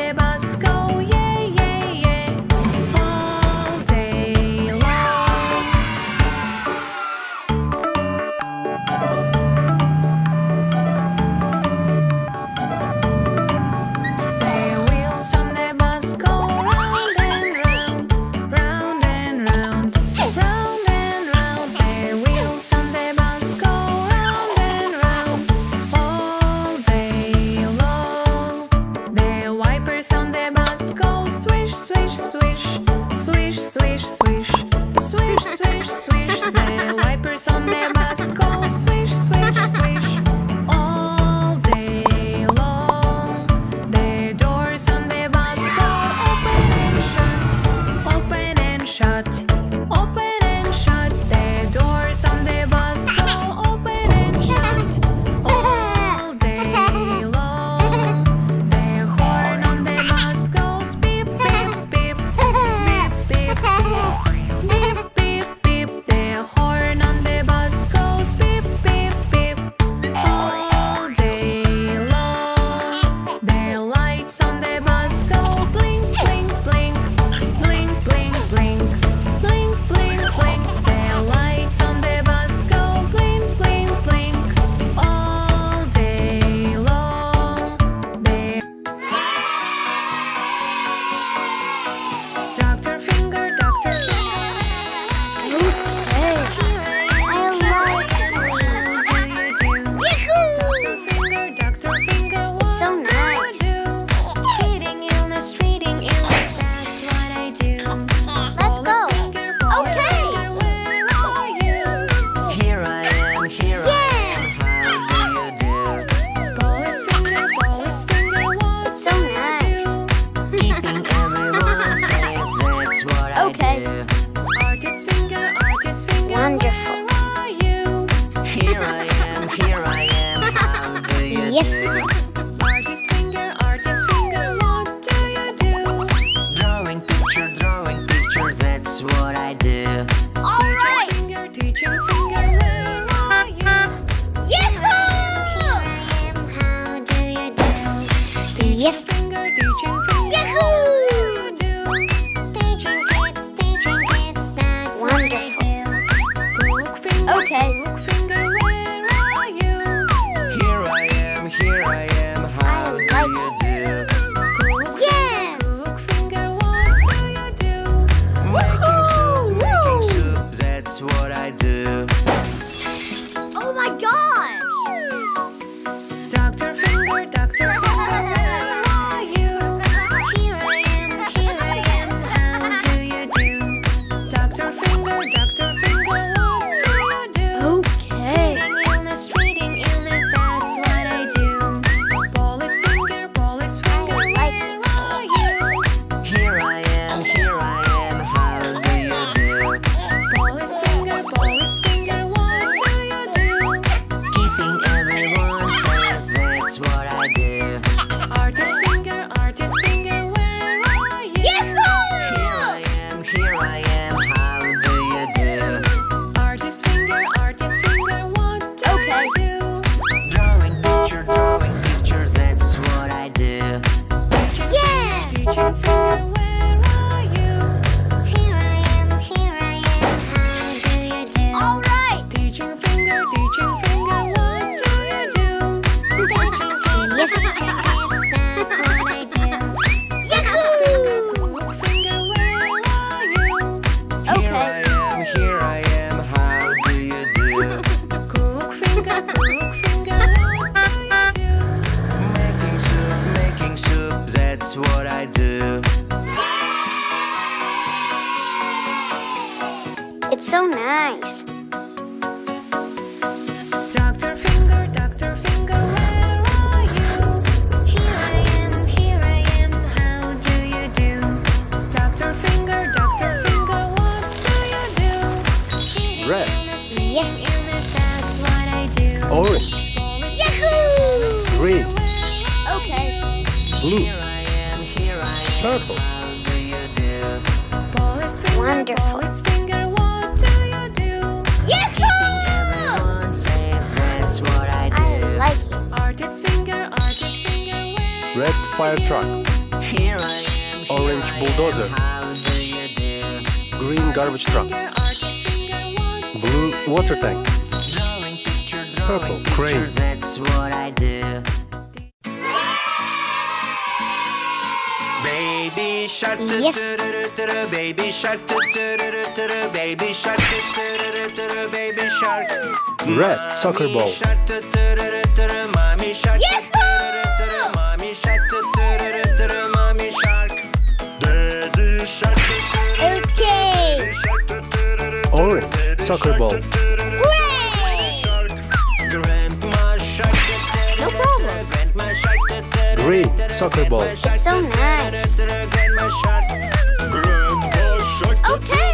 the bus go, yeah, yeah, yeah, all day long. The wheels on the bus go round and round, round and round, round and round. The wheels on the bus go round and round all day long. The wipers on the bus go swish, swish, swish, swish, swish, swish, swish, swish, swish. The wipers on the bus go swish, swish, swish all day long. The doors on the bus go open and shut, open and shut, open and shut. The doors on the bus go open and shut all day long. The horn on the bus goes beep, beep, beep, beep, beep, beep, beep, beep. The horn on the bus goes beep, beep, beep all day long. The lights on the bus go blink, blink, blink, blink, blink, blink, blink, blink, blink. The lights on the bus go blink, blink, blink all day long. Dr. Finger, Dr. Finger. Hey, I like sweets. Dr. Finger, what So do nice. you do? Treating illness, that's what I do. Let's go. Okay. Where are you? Here I am, here I am, how do you do? Police finger, what So do nice. you do? Keeping everyone safe, that's what Okay. I do. Artist finger, Wonderful. where are you? Here I am, how do you Yes. do? Artist finger, what do you do? Drawing picture, that's what I do. All right. Teaching finger, where are you? Yahoo! How do you do? Yes. Finger, Yahoo! what do you do? Teaching kids, that's what I do. Cook finger, Okay. where are you? Here I am, how do like you do? Yes. Cook finger, what do you do? Making soup, that's what I do. Oh my gosh! Dr. Finger, where are you? Here I am, how do you do? Dr. Finger, what do you do? Okay. Treating illness, that's what I do. Police finger, like where are you? Here I am, how do you do? Police finger, what do you do? Keeping everyone safe, that's what I do. Artist finger, where are you? Here I am, how do you do? Artist finger, what do Okay. you do? Drawing picture, that's what I do. Yes. Teaching finger, where are you? Here I am, how do you do? All right. Teaching finger, what do you do? Yes. That's what I do. Yahoo! Cook finger, where are you? Okay. Here I am, how do you do? Cook finger, what do you do? Making soup, that's what I do. It's so nice. Dr. Finger, where are you? Here I am, how do you do? Dr. Finger, what do you do? Red. Yes. That's what I do. Orange, Yahoo! green, Okay. blue, Here I am, purple, how do you do? Police finger, Wonderful. what do you do? Yahoo! Everyone safe, that's what I do. I like it. Artist finger, red fire truck, Here bulldozer. How do you do? Green garbage truck. Finger, artist finger, one, Blue water tank. Drawing picture, Purple drawing picture, crane. that's what I do. Baby shark, Yes. baby shark, baby shark, baby shark. Red soccer ball. Mommy shark, Yahoo! mommy shark, mommy shark. Daddy shark, Okay. Orange soccer ball. Hooray! Grandma shark, No problem. grandma shark, Green soccer ball. So nice. grandma shark. Okay.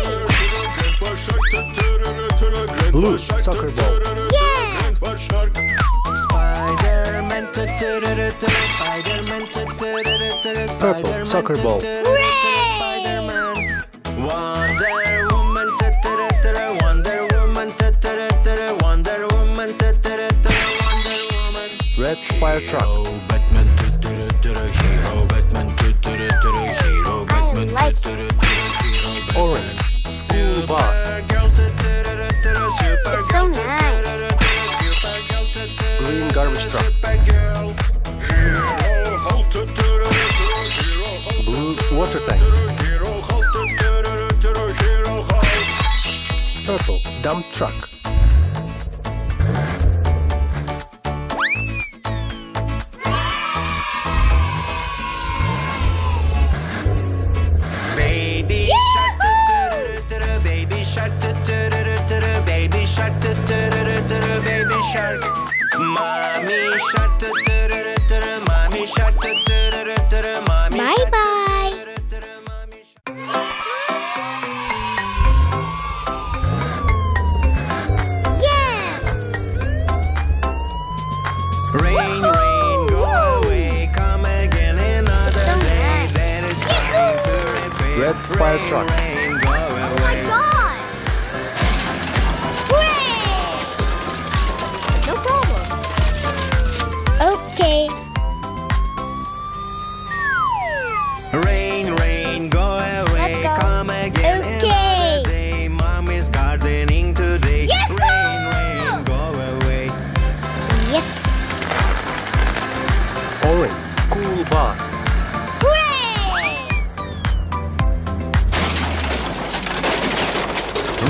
Blue soccer ball. Yes. Spider-Man, Spider-Man, Purple soccer ball. Hooray! Spider-Man. Wonder Woman, Wonder Woman, Wonder Woman, Wonder Woman. Red fire truck. Batman, hero Batman, hero I like it. Orange school bus. It's so nice. Green garbage truck. Blue water tank. Purple dump truck. Baby shark, baby shark, baby shark, baby shark. Mommy shark, mommy shark, mommy Bye bye. Yes. Rain, rain, go away, come again another So day. nice. That is time to repair. Red fire truck. Rain, go Oh my away. God. Hooray! No problem. Okay. Rain, rain, go away, Let's go. come again Okay. another day. Mom is gardening today. Yahoo! Rain, rain, go away. Yes. Orange school bus. Hooray!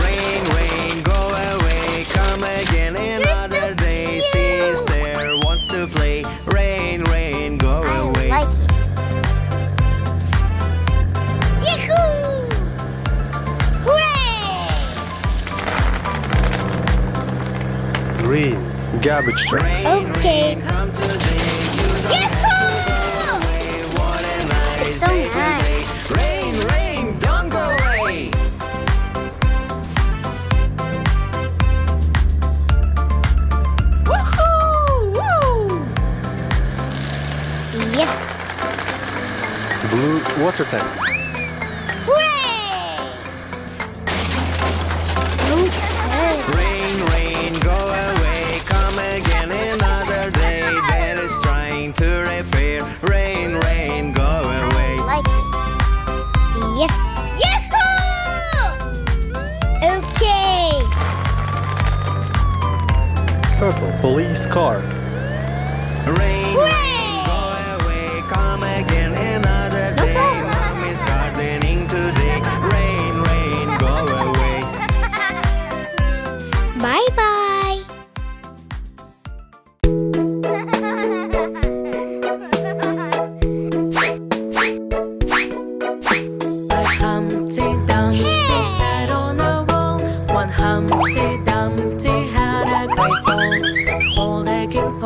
Rain, rain, go away, come again another day. Sister wants to play. Rain, rain, go I away. like it. Yahoo! Hooray! Green garbage truck. Rain, Okay. rain, come today. You don't Yahoo! away. What a nice It's so day today. nice. Rain, rain, don't go away. Yes. Blue water tank. Hooray! Okay. Rain, rain, go away, come again another day. That is trying to repair. Rain, rain, go away. Like it. Yes. Yahoo! Okay. Purple police car. Rain, rain, go away, come again another No day. problem. Mom is gardening today. Rain, rain, go away. Bye bye. Humpty Dumpty sat on a wall. One Humpty Dumpty had a great fall. All the king's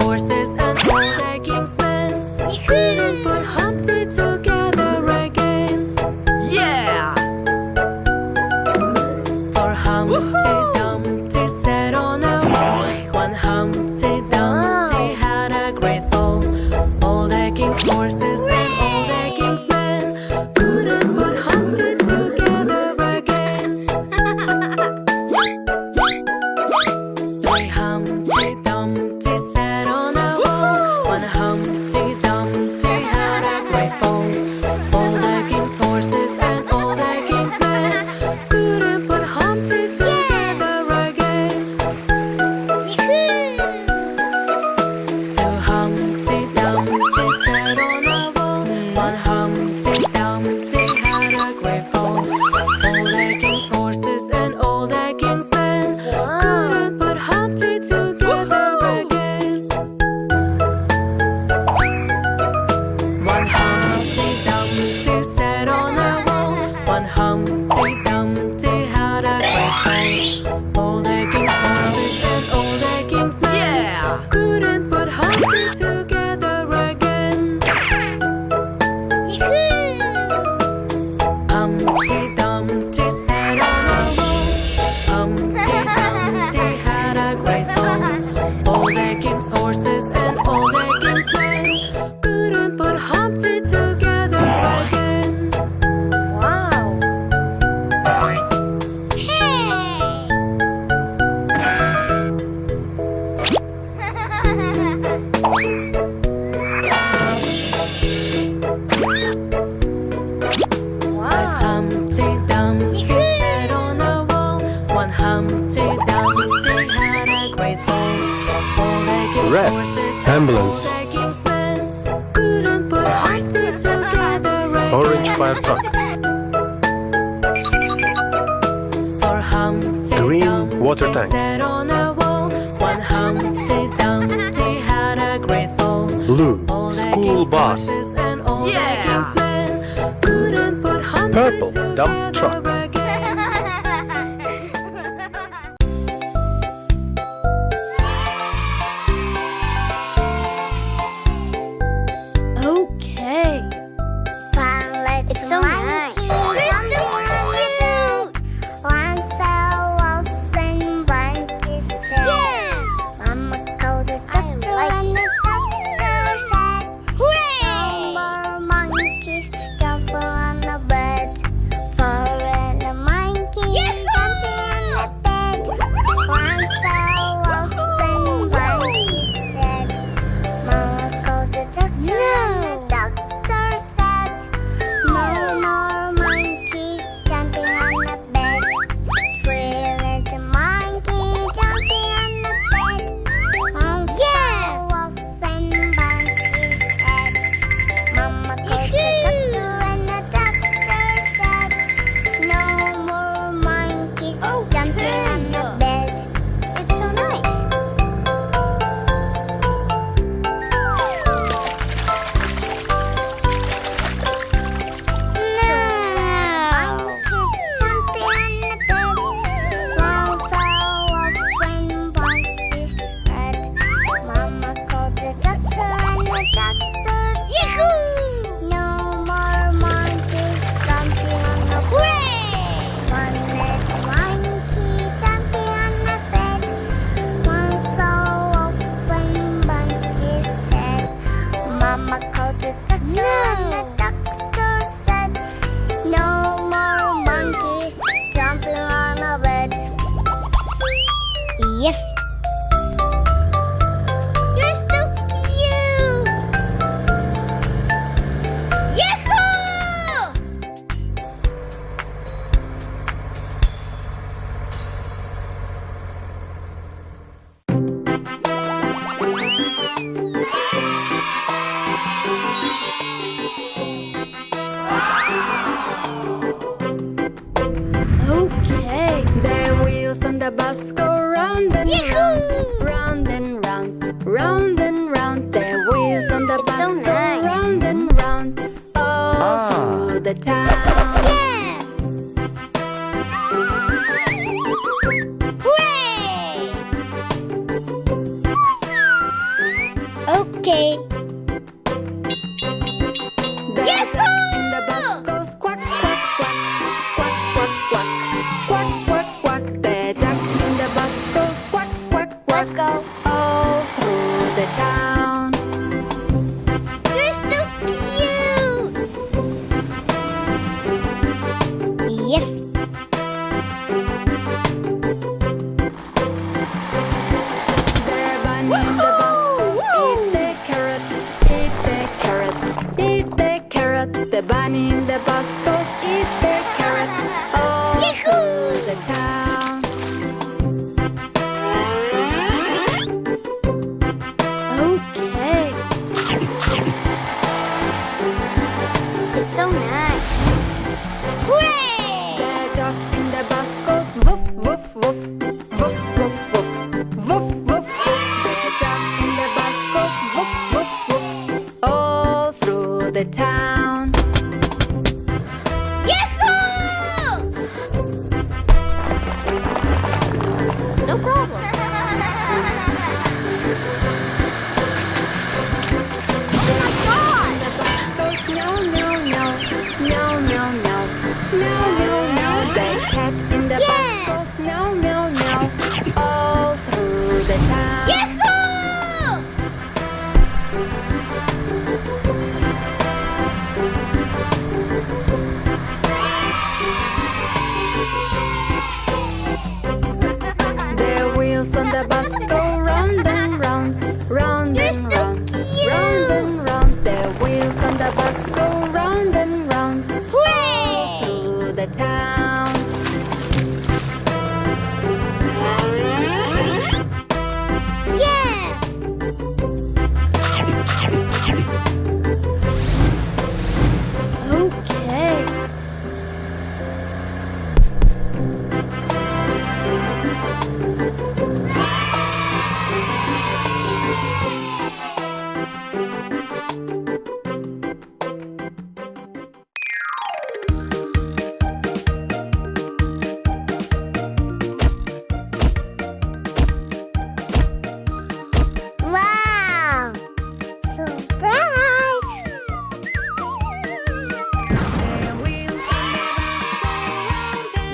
Red. horses and Ambulance. all the king's men couldn't put Humpty together Orange again. fire truck. For Humpty Green Dumpty water tank. sat on a wall. One Humpty Dumpty had a great fall. Blue. All the School king's bus. horses and all the king's men couldn't put Humpty Purple together dump truck. again. Okay. It's so nice. Crystal cute. One fell off and one is sad. Mama called the doctor and the doctor said, "Hooray! No more monkeys jumping on the bed. For the monkey jumping on the bed. One fell off and one is sad. Mama called the doctor and the doctor said, "No more monkeys jumping on the bed. Three little monkeys jumping on the bed. One fell off and monkey's head. Mama called the doctor and the doctor said, "No more monkeys jumping on the bed." It's so nice. Mama called the doctor and the doctor said, "No more monkeys jumping on the bed." Yes. You're so cute. Yahoo! Okay. The wheels on the bus go round and Yahoo! round and round, round and round. The wheels on the bus so go nice. round and round, all through the town. Yes! Hooray! Okay. The duck in the bus goes quack, quack, quack, quack, quack, quack, quack, quack, quack. The duck in the bus goes quack, quack, quack, Let's go. all through the town. You're so cute. Yes. The bunny in the bus goes eat the carrot, eat the carrot, eat the carrot. The bunny in the bus goes eat the carrot, all through the town. Okay. It's so nice. Hooray! The dog in the bus goes woof, woof, woof, woof, woof, woof, woof, woof, woof. The dog in the bus goes woof, woof, woof, all through the town. Yahoo! No problem. Oh my God! The bus goes meow, meow, meow, meow, meow, meow, meow, meow, meow. The cat in the Yes! bus goes meow, meow, meow, all through the town. Yahoo! The wheels on the bus go round and round, round You're and so round, cute. round and round. The wheels on the bus go round and round, Hooray! through the town. Yes!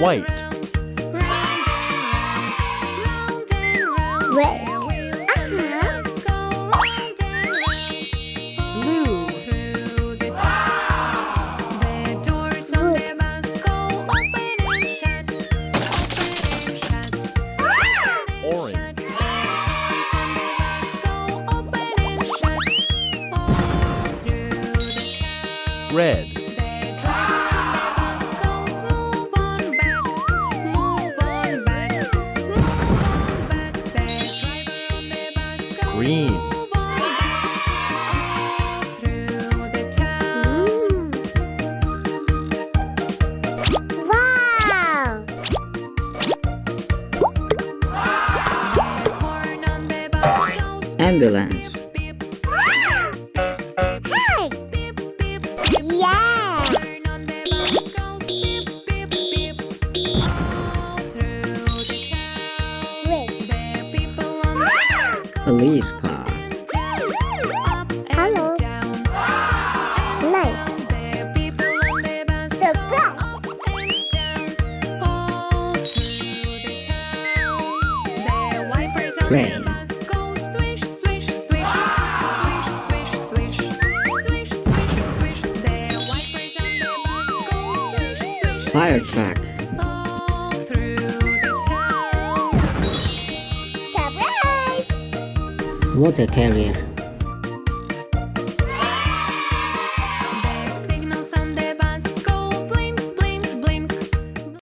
White. Red. Blue. The doors on the bus go open and shut. Orange. The doors on the bus go open and shut. All through the town. Red. The driver on the bus goes, move on back, move on back, move on back. The driver on the bus goes, Green. move on back, all through the town. Wow! The horn on the bus goes, Ambulance. beep, beep, Hi! beep, beep. Yeah! Horn on the bus goes, beep, beep, beep, all through the town. Red. The people on the bus go Police car. Hello. Nice. The people on the bus Surprise. up and down, all through the town. The wipers on Rain. the bus go swish, swish, swish, swish, swish, swish, swish, swish, swish. The wipers on the bus go swish, swish, Fire swish, truck. all through the town. Surprise! Water carrier.